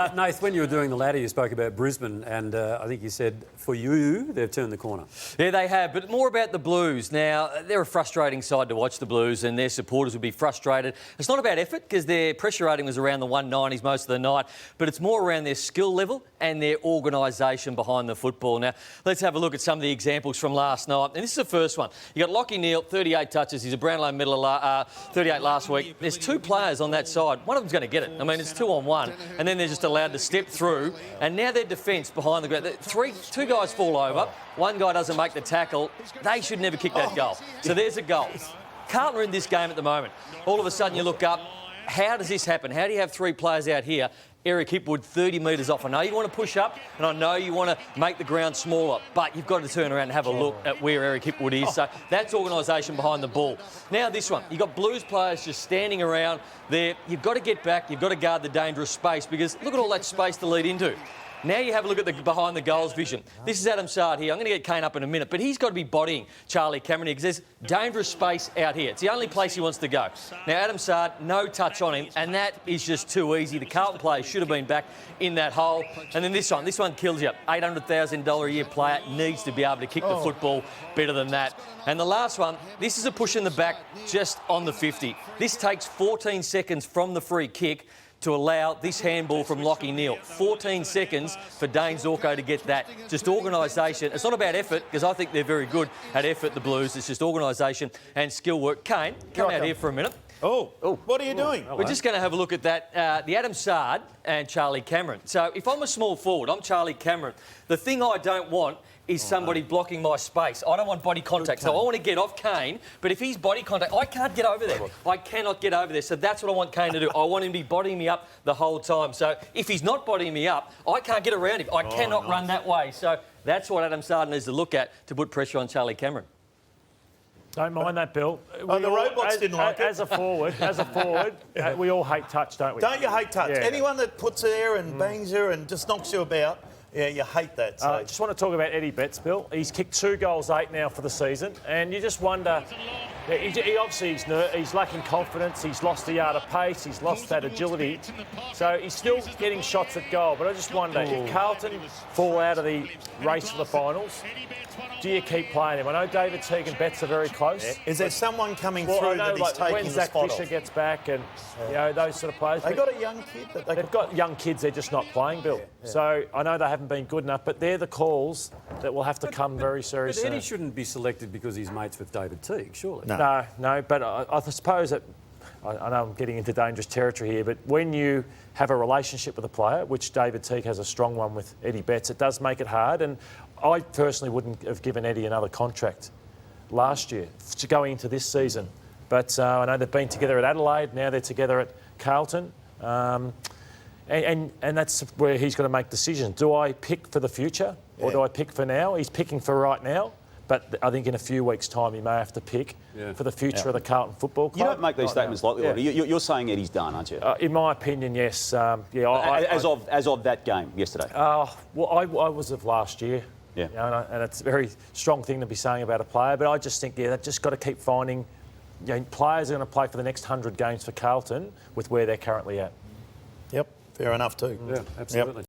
Nath, when you were doing the ladder, you spoke about Brisbane, and I think you said, for you, they've turned the corner. Yeah, they have, but more about the Blues. Now, they're a frustrating side to watch, the Blues, and their supporters would be frustrated. It's not about effort, because their pressure rating was around the 190s most of the night, but it's more around their skill level and their organisation behind the football. Now, let's have a look at some of the examples from last night. And this is the first one. You got Lachie Neale, 38 touches. He's a Brownlow medal, 38 last week. There's two players on that side. One of them's going to get it. I mean, it's 2-on-1, and then they're just allowed to step through. And now their defence behind the ground. Two guys fall over. One guy doesn't make the tackle. They should never kick that goal. So there's a goal. Carlton are in this game at the moment. All of a sudden you look up. How does this happen? How do you have three players out here? Eric Hipwood 30 metres off. I know you want to push up and I know you want to make the ground smaller, but you've got to turn around and have a look at where Eric Hipwood is. So that's organisation behind the ball. Now this one, you've got Blues players just standing around there. You've got to get back. You've got to guard the dangerous space because look at all that space to lead into. Now you have a look at the behind the goals vision. This is Adam Sard here. I'm going to get Kane up in a minute, but he's got to be bodying Charlie Cameron here because there's dangerous space out here. It's the only place he wants to go. Now Adam Sard, no touch on him, and that is just too easy. The Carlton players should have been back in that hole. And then this one kills you. $800,000 a year player needs to be able to kick the football better than that. And the last one, this is a push in the back just on the 50. This takes 14 seconds from the free kick to allow this handball from Lachie Neale. 14 seconds for Dane Zorko to get that. Just organisation. It's not about effort, because I think they're very good at effort, the Blues. It's just organisation and skill work. Kane, come out here for a minute. What are you doing? We're just going to have a look at that, the Adam Sard and Charlie Cameron. So if I'm a small forward, I'm Charlie Cameron. The thing I don't want is somebody blocking my space. I don't want body contact. So I want to get off Kane, but if he's body contact, I can't get over there. I cannot get over there. So that's what I want Kane to do. I want him to be bodying me up the whole time. So if he's not bodying me up, I can't get around him. I cannot run that way. So that's what Adam Sard needs to look at to put pressure on Charlie Cameron. Don't mind that, Bill. The robots didn't like it. As a forward, we all hate touch, don't we? Don't you hate touch? Yeah. Anyone that puts there and bangs you and just knocks you about, yeah, you hate that. So. Just want to talk about Eddie Betts, Bill. He's kicked 2 goals, 8 now for the season, and you just wonder. He obviously he's lacking confidence. He's lost a yard of pace. He's lost that agility. So he's still getting shots at goal. But I just wonder if Carlton fall out of the race for the finals, do you keep playing him? I know David Teague and Betts are very close. Yeah. Is there someone coming through that he's taking when Zach Fisher gets back and you know those sort of players? They got a young kid that they've got young kids. They're just not playing, Bill. Yeah. So I know they haven't been good enough, but they're the calls that will have to come very seriously. But Eddie shouldn't be selected because he's mates with David Teague, surely. No, but I suppose that I know I'm getting into dangerous territory here, but when you have a relationship with a player, which David Teague has a strong one with Eddie Betts, it does make it hard. And I personally wouldn't have given Eddie another contract last year to going into this season. But I know they've been together at Adelaide, now they're together at Carlton. And that's where he's got to make decisions. Do I pick for the future or do I pick for now? He's picking for right now. But I think in a few weeks' time, he may have to pick for the future of the Carlton Football Club. You don't make these statements lightly, Lloyd. You're saying Eddie's done, aren't you? In my opinion, yes. As of that game yesterday? Well, I was of last year. Yeah. You know, and it's a very strong thing to be saying about a player. But I just think, they've just got to keep finding players are going to play for the next 100 games for Carlton with where they're currently at. Yep, fair enough too. Yeah, absolutely.